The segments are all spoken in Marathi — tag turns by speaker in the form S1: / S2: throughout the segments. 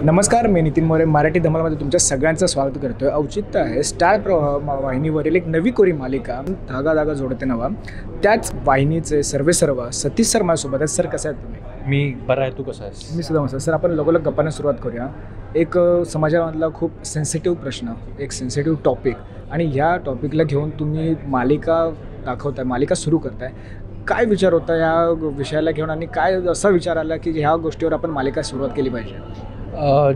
S1: नमस्कार, मी नितीन मोरे मराठी धमालमध्ये तुमच्या सगळ्यांचं स्वागत करतोय। औचित्य आहे स्टार प्रवाह वाहिनीवरील एक नवी कोरी मालिका धागा धागा जोडते नवा। त्याच वाहिनीचे सर्व सतीश सर माझ्यासोबत आहेत। सर कसे आहेत तुम्ही?
S2: मी बरा आहे, तू कसा आहेस?
S1: मी सुद्धा मस्त। सर आपण लगोलग गप्पांना सुरुवात करूया। एक समाजामधला खूप सेन्सिटिव्ह प्रश्न, एक सेन्सिटिव्ह टॉपिक, आणि ह्या टॉपिकला घेऊन तुम्ही मालिका दाखवताय, मालिका सुरू करताय। काय विचार होता या विषयाला घेऊन, आणि काय असा विचार आला की ह्या गोष्टीवर आपण मालिका सुरुवात केली पाहिजे?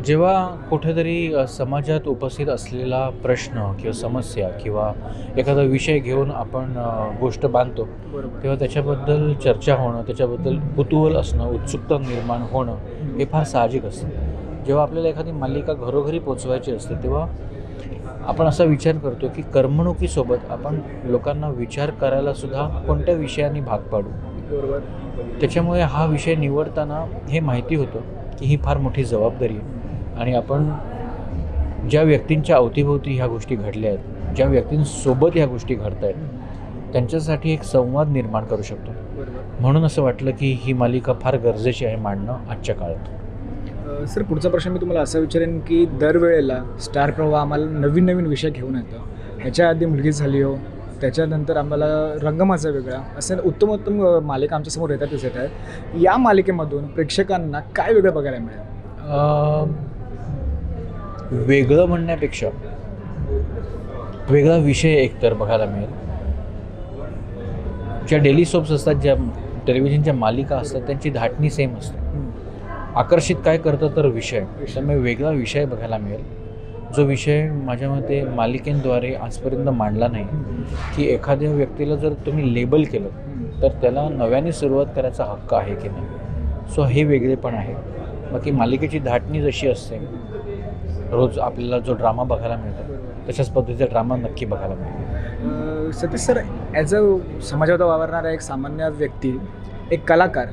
S2: जेव्हा कुठेतरी समाजात उपस्थित असलेला प्रश्न किंवा समस्या किंवा एखादा विषय घेऊन आपण गोष्ट बांधतो, तेव्हा त्याच्याबद्दल चर्चा होणं, त्याच्याबद्दल कुतूहल असणं, उत्सुकता निर्माण होणं हे फार साहजिक असतं। जेव्हा आपल्याला एखादी मालिका घरोघरी पोचवायची असते, तेव्हा आपण असा विचार करतो की करमणुकीसोबत आपण लोकांना विचार करायला सुद्धा कोणत्या विषयाने भाग पाडू।
S1: बरोबर।
S2: त्याच्यामुळे हा विषय निवडताना हे माहिती होतं की ही फार मोठी जबाबदारी आहे, आणि आपण ज्या व्यक्तींच्या अवतीभोवती ह्या गोष्टी घडल्या आहेत, ज्या व्यक्तींसोबत ह्या गोष्टी घडत आहेत, त्यांच्यासाठी एक संवाद निर्माण करू शकतो। म्हणून असं वाटलं की ही मालिका फार गरजेची आहे मांडणं आजच्या काळात।
S1: सर, पुढचा प्रश्न मी तुम्हाला असं विचारेन की दरवेळेला स्टार प्रवाह आम्हाला नवीन नवीन विषय घेऊन येतं। ह्याच्या आधी मुलगी झाली हो, त्याच्यानंतर आम्हाला रंगमाचा वेगळा, असं उत्तम मालिका आमच्यासमोर येतातच येत आहेत। या मालिकेमधून प्रेक्षकांना काय वेगळं बघायला मिळेल?
S2: वेगळं म्हणण्यापेक्षा वेगळा विषय एकतर बघायला मिळेल। ज्या डेली सोप्स असतात, ज्या टेलिव्हिजनच्या मालिका असतात, त्यांची धाटणी सेम असते। आकर्षित काय करतं तर विषय, त्यामुळे वेगळा विषय बघायला मिळेल, जो विषय माझ्या मते मालिकेद्वारे आजपर्यंत मांडला नाही। की एखाद्या व्यक्तीला जर तुम्ही लेबल केलं तर त्याला नव्याने सुरुवात करायचा हक्क आहे की नाही। सो हे वेगळेपण आहे। बाकी मालिकेची धाटणी जशी असते, रोज आपल्याला जो ड्रामा बघायला मिळतो तशाच पद्धतीचा ड्रामा नक्की बघायला मिळतो।
S1: सतीश सर, ॲज अ समाजात वावरणारा एक सामान्य व्यक्ती, एक कलाकार,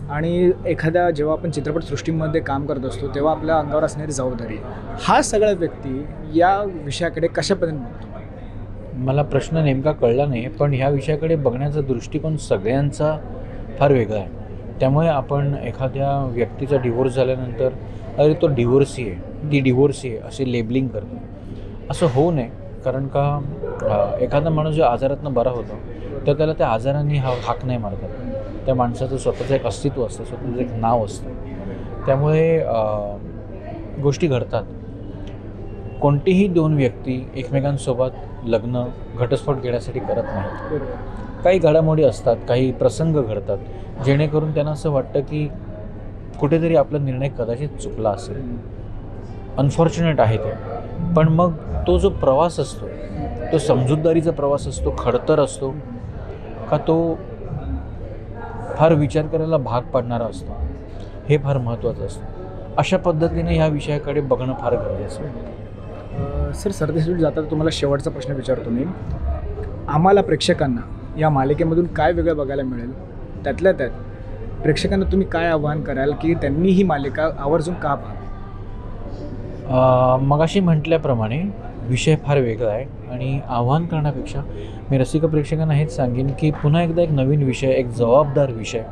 S1: आणि एखाद्या जेव्हा आपण चित्रपटसृष्टीमध्ये काम करत असतो तेव्हा आपल्या अंगावर असणारी जबाबदारी, हा सगळा व्यक्ती या विषयाकडे कशा पद्धतीने बघतो?
S2: मला प्रश्न नेमका कळला नाही, पण ह्या विषयाकडे बघण्याचा दृष्टिकोन सगळ्यांचा फार वेगळा आहे। त्यामुळे आपण एखाद्या व्यक्तीचा डिवोर्स झाल्यानंतर अरे तो डिवोर्सी आहे, ती डिवोर्सी आहे असे लेबलिंग करतो। असं होऊ नये, कारण का एखादा माणूस जो आजारातनं बरा होतो तर त्याला त्या आजारांनी हाक नाही मारतात। त्या माणसाचं स्वतःचं एक अस्तित्व असतं, स्वतःचं एक नाव असतं। त्यामुळे गोष्टी घडतात। कोणतीही दोन व्यक्ती एकमेकांसोबत लग्न घटस्फोट घेण्यासाठी करत नाहीत। काही घडामोडी असतात, काही प्रसंग घडतात जेणेकरून त्यांना असं वाटतं की कुठेतरी आपला निर्णय कदाचित चुकला असेल, अनफॉर्च्युनेट आहे ते। पण मग तो जो प्रवास असतो, तो समजूतदारीचा प्रवास असतो, खडतर असतो का तो फार विचार करायला भाग पाडणारा असतो, हे फार महत्त्वाचं असतं। अशा पद्धतीने ह्या विषयाकडे बघणं फार गरजेचं आहे।
S1: सर, सरदेशून जाता तुम्हाला शेवटचा प्रश्न विचारतो मी। आम्हाला प्रेक्षकांना या मालिकेमधून काय वेगळं बघायला मिळेल? त्यातल्या त्यात प्रेक्षकांना तुम्ही काय आवाहन कराल की त्यांनी ही मालिका आवर्जून का पाहावी?
S2: मगाशी म्हटल्याप्रमाणे विषय फार वेगळा आहे, आणि आव्हान करण्यापेक्षा मी रसिक प्रेक्षकांना हेच सांगेन की पुन्हा एकदा एक नवीन विषय, एक जबाबदार विषय,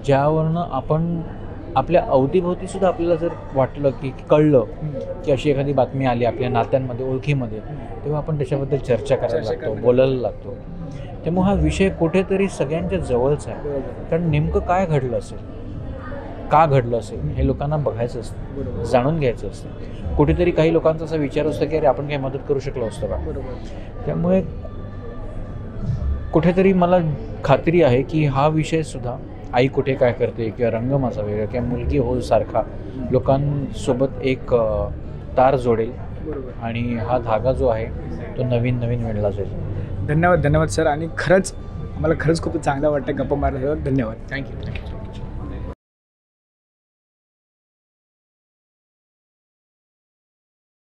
S2: ज्यावरनं आपण आपल्या अवतीभोवतीसुद्धा आपल्याला जर वाटलं की कळलं की अशी एखादी बातमी आली आपल्या नात्यांमध्ये, ओळखीमध्ये, तेव्हा आपण त्याच्याबद्दल चर्चा करायला लागतो, बोलायला लागतो। त्यामुळे हा विषय कुठेतरी सगळ्यांच्या जवळचा आहे, कारण नेमकं काय घडलं असेल, का घडलं असेल हे लोकांना बघायचं असतं, जाणून घ्यायचं असतं। कुठेतरी काही लोकांचा असा विचार असतो की अरे आपण काही मदत करू शकलो असतो का? त्यामुळे कुठेतरी मला खात्री आहे की हा विषयसुद्धा आई कुठे काय करते किंवा रंगमाचा वेगळा किंवा मुलगी हो सारखा लोकांसोबत एक तार जोडेल, आणि हा धागा जो आहे तो नवीन नवीन विणला जाईल।
S1: धन्यवाद सर, आणि खरंच आम्हाला खूप चांगलं वाटतं गप्पा मारायला। धन्यवाद, थँक्यू।